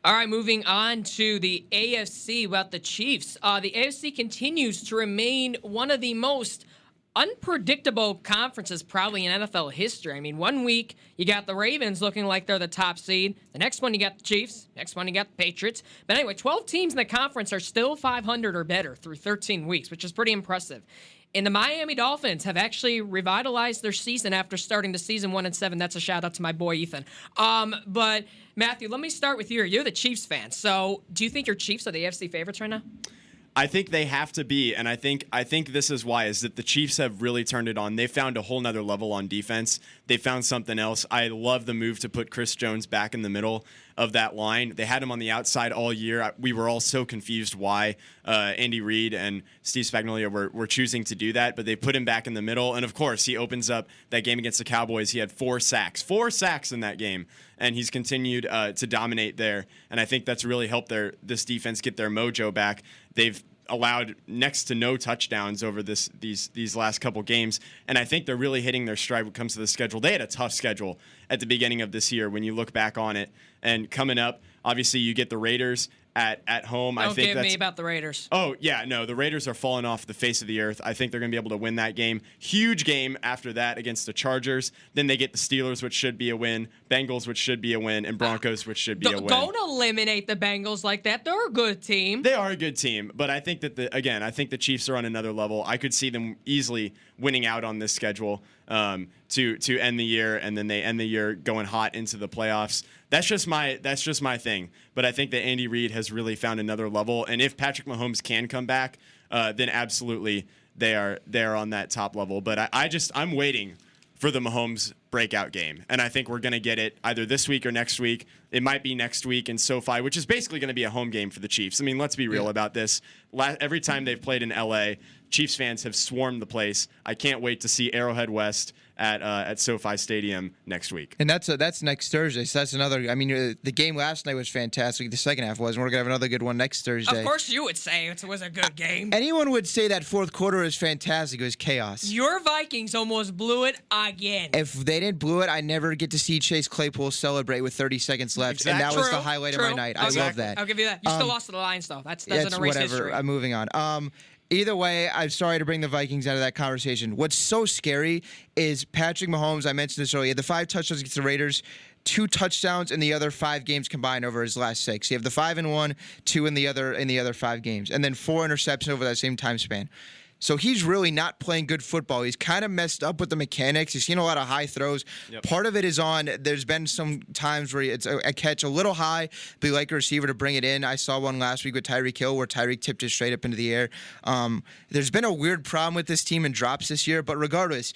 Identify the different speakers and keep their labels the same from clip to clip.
Speaker 1: All right, moving on to the AFC about the Chiefs. The AFC continues to remain one of the most unpredictable conferences probably in NFL history. I mean, one week you got the Ravens looking like they're the top seed. The next one you got the Chiefs. Next one you got the Patriots. But anyway, 12 teams in the conference are still 500 or better through 13 weeks, which is pretty impressive. And the Miami Dolphins have actually revitalized their season after starting the season 1-7. That's a shout out to my boy Ethan. But Matthew, let me start with you. You're the Chiefs fan. So do you think your Chiefs are the AFC favorites right now?
Speaker 2: I think they have to be, and I think this is why, is that the Chiefs have really turned it on. They found a whole nother level on defense. They found something else. I love the move to put Chris Jones back in the middle of that line. They had him on the outside all year. We were all so confused why Andy Reid and Steve Spagnuolo were choosing to do that, but they put him back in the middle. And, of course, he opens up that game against the Cowboys. He had 4 sacks. 4 sacks in that game, and he's continued to dominate there. And I think that's really helped this defense get their mojo back. They've allowed next to no touchdowns over these last couple games, and I think they're really hitting their stride when it comes to the schedule. They had a tough schedule at the beginning of this year when you look back on it, and coming up, obviously you get the Raiders at home.
Speaker 1: Don't give me about the Raiders.
Speaker 2: Oh, yeah, no, the Raiders are falling off the face of the earth. I think they're going to be able to win that game. Huge game after that against the Chargers. Then they get the Steelers, which should be a win, Bengals, which should be a win, and Broncos, which should be a win.
Speaker 1: Don't eliminate the Bengals like that. They're a good team.
Speaker 2: They are a good team, but I think that, I think the Chiefs are on another level. I could see them easily winning out on this schedule to end the year, and then they end the year going hot into the playoffs. That's just my thing. But I think that Andy Reid has really found another level, and if Patrick Mahomes can come back, then absolutely they're on that top level. But I'm waiting for the Mahomes breakout game, and I think we're going to get it either this week or next week. It might be next week in SoFi, which is basically going to be a home game for the Chiefs. I mean, let's be real about this. Every time they've played in LA, Chiefs fans have swarmed the place. I can't wait to see Arrowhead West at SoFi Stadium next week.
Speaker 3: And that's next Thursday. So that's another. I mean, the game last night was fantastic. The second half was, and we're gonna have another good one next Thursday.
Speaker 1: Of course, you would say it was a good game.
Speaker 3: Anyone would say that fourth quarter was fantastic. It was chaos.
Speaker 1: Your Vikings almost blew it again.
Speaker 3: If they didn't blow it, I never get to see Chase Claypool celebrate with 30 seconds left,
Speaker 2: Exactly.
Speaker 3: and that was the highlight of my night. I love that.
Speaker 1: I'll give you that. You still lost to the Lions, though. That's an erased history.
Speaker 3: I'm moving on. Either way, I'm sorry to bring the Vikings out of that conversation. What's so scary is Patrick Mahomes, I mentioned this earlier, the 5 touchdowns against the Raiders, 2 touchdowns in the other 5 games combined over his last 6. You have the 5-1, 2 in the other 5 games, and then 4 interceptions over that same time span. So he's really not playing good football. He's kind of messed up with the mechanics. He's seen a lot of high throws. Yep. Part of it is there's been some times where it's a catch a little high, but you like a receiver to bring it in. I saw one last week with Tyreek Hill where Tyreek tipped it straight up into the air. There's been a weird problem with this team in drops this year, but regardless,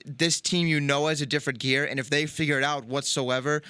Speaker 3: this team has a different gear, and if they figure it out whatsoever,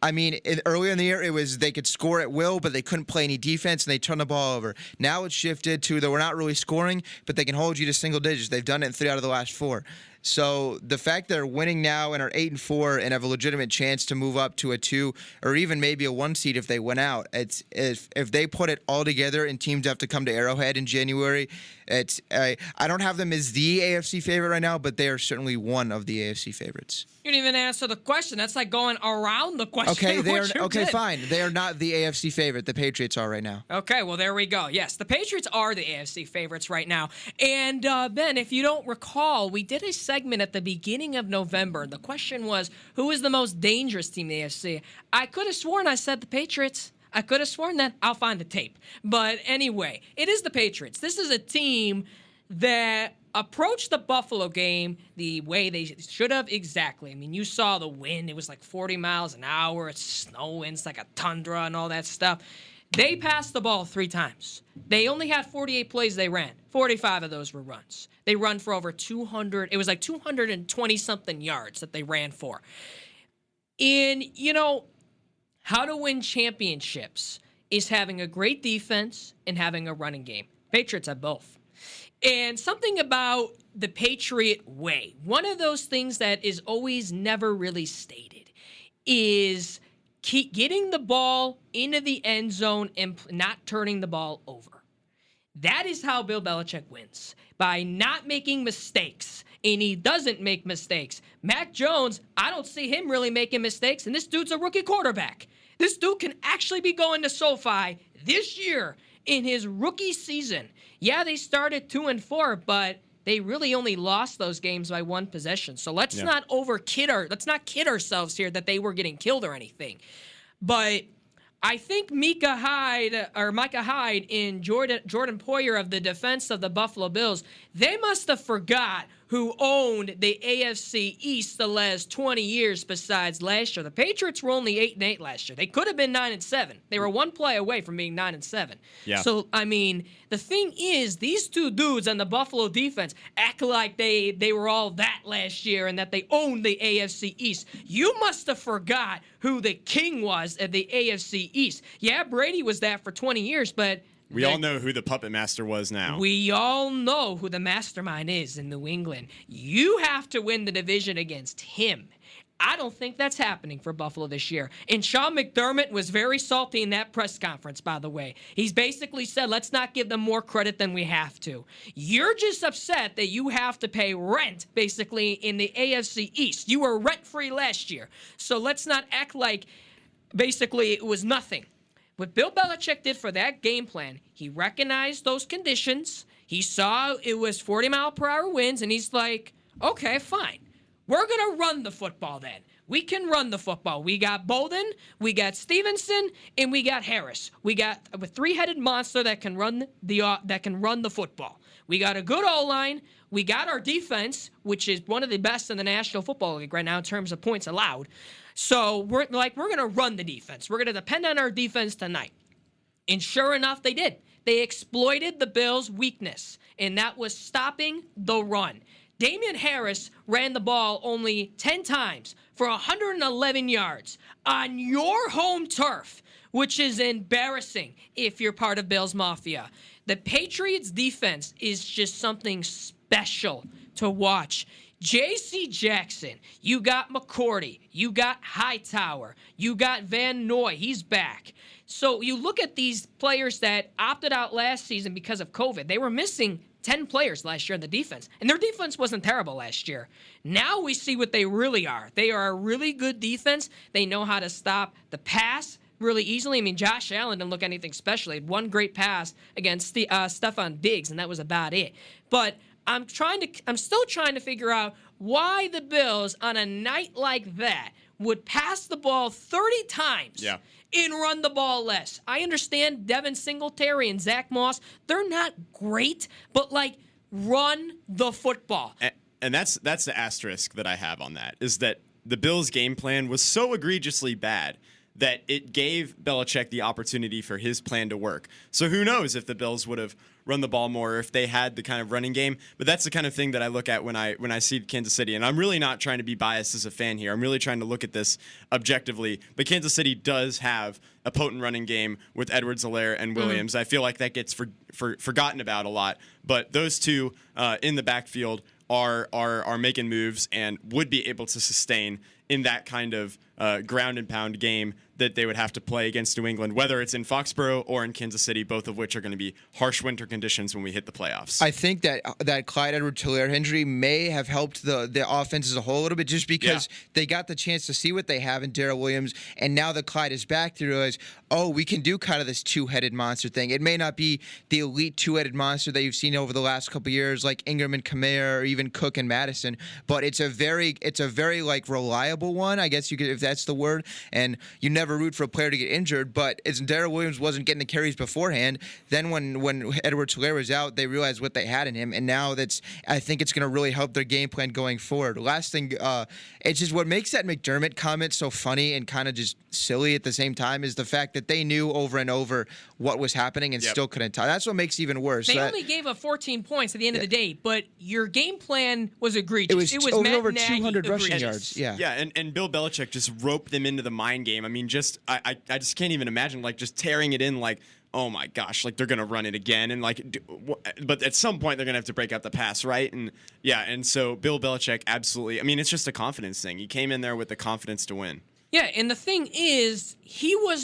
Speaker 3: I mean, earlier in the year, it was they could score at will, but they couldn't play any defense, and they turned the ball over. Now it's shifted to that we're not really scoring, but they can hold you to single digits. They've done it in 3 out of the last 4. So the fact they're winning now and are 8-4 and have a legitimate chance to move up to a 2 or even maybe a 1 seed if they win out, if they put it all together and teams have to come to Arrowhead in January, I don't have them as the AFC favorite right now, but they are certainly one of the AFC favorites.
Speaker 1: You didn't even answer the question. That's like going around the question.
Speaker 3: Okay, fine. They are not the AFC favorite. The Patriots are right now.
Speaker 1: Okay, well, there we go. Yes, the Patriots are the AFC favorites right now. And, Ben, if you don't recall, we did a segment at the beginning of November. The question was, who is the most dangerous team in the AFC? I could have sworn I said the Patriots. I could have sworn that. I'll find the tape. But anyway, it is the Patriots. This is a team that approached the Buffalo game the way they should have. Exactly. I mean, you saw the wind. It was like 40 miles an hour. It's snowing. It's like a tundra and all that stuff. They passed the ball 3 times. They only had 48 plays they ran. 45 of those were runs. They run for over 200. It was like 220-something yards that they ran for. And, how to win championships is having a great defense and having a running game. Patriots have both. And something about the Patriot way, one of those things that is always never really stated is keep getting the ball into the end zone and not turning the ball over. That is how Bill Belichick wins, by not making mistakes. And he doesn't make mistakes. Mac Jones, I don't see him really making mistakes, and this dude's a rookie quarterback. This dude can actually be going to SoFi this year in his rookie season. Yeah, they started 2-4, but they really only lost those games by one possession. So let's not let's not kid ourselves here that they were getting killed or anything. But I think Micah Hyde and Jordan Poyer of the defense of the Buffalo Bills, they must have forgot who owned the AFC East the last 20 years besides last year. The Patriots were only 8-8 last year. They could have been 9-7. They were one play away from being 9-7.
Speaker 2: Yeah.
Speaker 1: So, I mean, the thing is, these two dudes on the Buffalo defense act like they were all that last year and that they owned the AFC East. You must have forgot who the king was at the AFC East. Yeah, Brady was that for 20 years, but
Speaker 2: we all know who the puppet master was now.
Speaker 1: We all know who the mastermind is in New England. You have to win the division against him. I don't think that's happening for Buffalo this year. And Sean McDermott was very salty in that press conference, by the way. He's basically said, let's not give them more credit than we have to. You're just upset that you have to pay rent, basically, in the AFC East. You were rent-free last year. So let's not act like, basically, it was nothing. What Bill Belichick did for that game plan, he recognized those conditions. He saw it was 40-mile-per-hour winds, and he's like, okay, fine. We're going to run the football then. We can run the football. We got Bolden, we got Stevenson, and we got Harris. We got a three-headed monster that can run the football. We got a good O-line. We got our defense, which is one of the best in the National Football League right now in terms of points allowed. So we're going to run the defense. We're going to depend on our defense tonight. And sure enough, they did. They exploited the Bills' weakness, and that was stopping the run. Damian Harris ran the ball only 10 times for 111 yards on your home turf, which is embarrassing if you're part of Bills Mafia. The Patriots' defense is just something special to watch. J.C. Jackson, you got McCourty, you got Hightower, you got Van Noy, he's back. So you look at these players that opted out last season because of COVID. They were missing 10 players last year in the defense, and their defense wasn't terrible last year. Now we see what they really are. They are a really good defense. They know how to stop the pass really easily. I mean, Josh Allen didn't look anything special. He had one great pass against Stephon Diggs, and that was about it. But I'm still trying to figure out why the Bills, on a night like that, would pass the ball 30 times and run the ball less. I understand Devin Singletary and Zach Moss, they're not great, but, run the football.
Speaker 2: And that's the asterisk that I have on that, is that the Bills' game plan was so egregiously bad that it gave Belichick the opportunity for his plan to work. So who knows if the Bills would have run the ball more, if they had the kind of running game. But that's the kind of thing that I look at when I see Kansas City. And I'm really not trying to be biased as a fan here. I'm really trying to look at this objectively. But Kansas City does have a potent running game with Edwards-Helaire and Williams. I feel like that gets forgotten about a lot. But those two in the backfield are making moves and would be able to sustain in that kind of ground and pound game that they would have to play against New England, whether it's in Foxborough or in Kansas City, both of which are going to be harsh winter conditions when we hit the playoffs.
Speaker 3: I think that Clyde Edwards-Helaire injury may have helped the offense as a whole a little bit, just because they got the chance to see what they have in Darrell Williams, and now that Clyde is back, they realize, we can do kind of this two-headed monster thing. It may not be the elite two-headed monster that you've seen over the last couple of years, like Ingram and Kamara, or even Cook and Madison, but it's a very reliable one, I guess you could, if that's the word. And you never root for a player to get injured, but as Darrell Williams wasn't getting the carries beforehand, then when Edwards-Helaire was out, they realized what they had in him, and now I think it's going to really help their game plan going forward. Last thing, it's just what makes that McDermott comment so funny and kind of just silly at the same time is the fact that they knew over and over what was happening and still couldn't tell. That's what makes it even worse.
Speaker 1: They only gave up 14 points at the end of the day, but your game plan was egregious.
Speaker 3: It was over 200 rushing yards.
Speaker 2: Yeah, and Bill Belichick just roped them into the mind game. I mean, I just can't even imagine just tearing it in oh my gosh, they're going to run it again. And but at some point they're going to have to break out the pass, right? And so Bill Belichick absolutely, I mean, it's just a confidence thing. He came in there with the confidence to win.
Speaker 1: Yeah, and the thing is, he's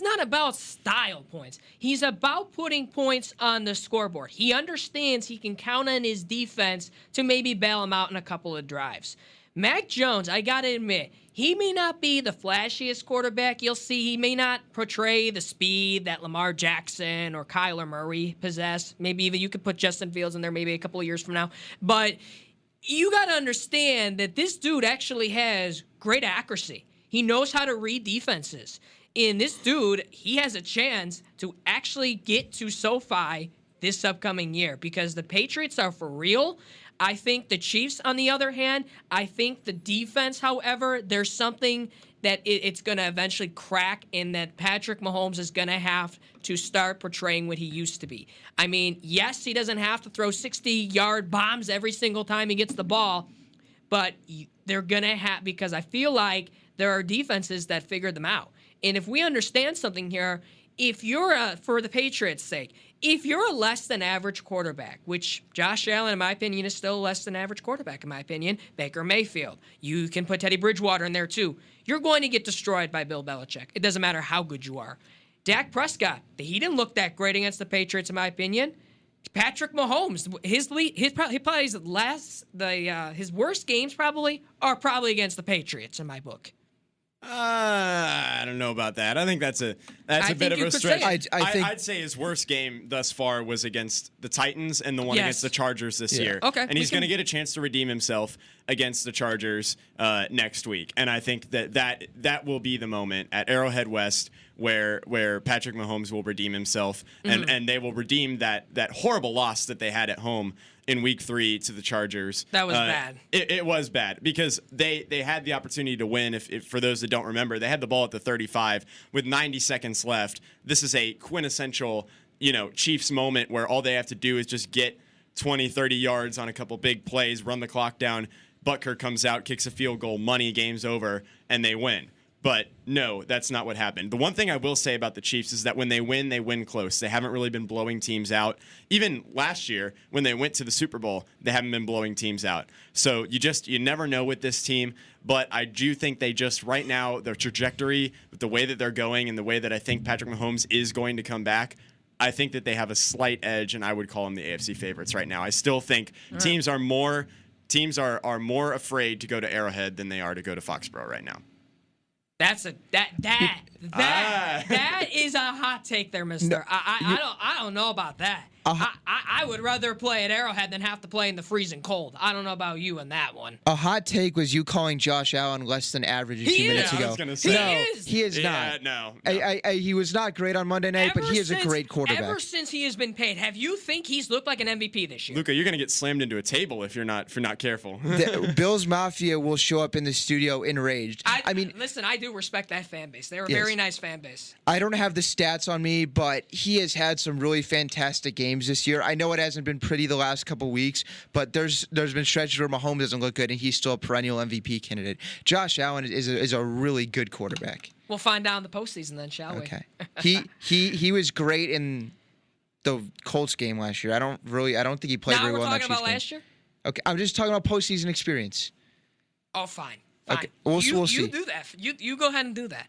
Speaker 1: not about style points. He's about putting points on the scoreboard. He understands he can count on his defense to maybe bail him out in a couple of drives. Mac Jones, I got to admit, he may not be the flashiest quarterback you'll see. He may not portray the speed that Lamar Jackson or Kyler Murray possess. Maybe even you could put Justin Fields in there maybe a couple of years from now. But you got to understand that this dude actually has great accuracy. He knows how to read defenses. And this dude, he has a chance to actually get to SoFi this upcoming year because the Patriots are for real. I think the Chiefs, on the other hand, I think the defense, however, there's something that it's going to eventually crack in that Patrick Mahomes is going to have to start portraying what he used to be. I mean, yes, he doesn't have to throw 60-yard bombs every single time he gets the ball, but they're going to have, because I feel like there are defenses that figure them out. And if we understand something here, if you're, for the Patriots' sake, if you're a less than average quarterback, which Josh Allen, in my opinion, is still a less than average quarterback, in my opinion, Baker Mayfield, you can put Teddy Bridgewater in there too. You're going to get destroyed by Bill Belichick. It doesn't matter how good you are. Dak Prescott, he didn't look that great against the Patriots, in my opinion. Patrick Mahomes, his worst games probably are against the Patriots in my book.
Speaker 2: I don't know about that. I think that's a bit of a stretch. I'd say his worst game thus far was against the Titans and the one against the Chargers this year.
Speaker 1: Okay,
Speaker 2: and he's going to get a chance to redeem himself against the Chargers next week. And I think that will be the moment at Arrowhead West where Patrick Mahomes will redeem himself and they will redeem that horrible loss that they had at home in week 3 to the Chargers.
Speaker 1: That was bad.
Speaker 2: It was bad because they had the opportunity to win. If for those that don't remember, they had the ball at the 35 with 90 seconds left. This is a quintessential, Chiefs moment where all they have to do is just get 20, 30 yards on a couple big plays, run the clock down. Butker comes out, kicks a field goal, money, game's over, and they win. But no, that's not what happened. The one thing I will say about the Chiefs is that when they win close. They haven't really been blowing teams out. Even last year, when they went to the Super Bowl, they haven't been blowing teams out. So you never know with this team. But I do think they just, right now, their trajectory, with the way that they're going and the way that I think Patrick Mahomes is going to come back, I think that they have a slight edge, and I would call them the AFC favorites right now. I still think teams are more afraid to go to Arrowhead than they are to go to Foxborough right now.
Speaker 1: That is a hot take there, mister. I don't know about that. I would rather play at Arrowhead than have to play in the freezing cold. I don't know about you on that one.
Speaker 3: A hot take was you calling Josh Allen less than average a few minutes ago.
Speaker 2: I was gonna say.
Speaker 3: He is not.
Speaker 2: No.
Speaker 3: He was not great on Monday night, but he is a great quarterback.
Speaker 1: Ever since he has been paid, have you think he's looked like an MVP this year?
Speaker 2: Luca, you're gonna get slammed into a table if you're not careful.
Speaker 3: Bills Mafia will show up in the studio enraged.
Speaker 1: I mean, listen, I do respect that fan base. They're a very nice fan base.
Speaker 3: I don't have the stats on me, but he has had some really fantastic games this year. I know it hasn't been pretty the last couple weeks, but there's been stretches where Mahomes doesn't look good, and he's still a perennial MVP candidate. Josh Allen is a really good quarterback.
Speaker 1: We'll find out in the postseason then, shall we?
Speaker 3: Okay. He was great in the Colts game last year. I don't think he played very well in that Chiefs game.
Speaker 1: Now we're talking about last year?
Speaker 3: Okay, I'm just talking about postseason experience.
Speaker 1: Oh, fine.
Speaker 3: Okay, we'll see.
Speaker 1: You do that. You go ahead and do that.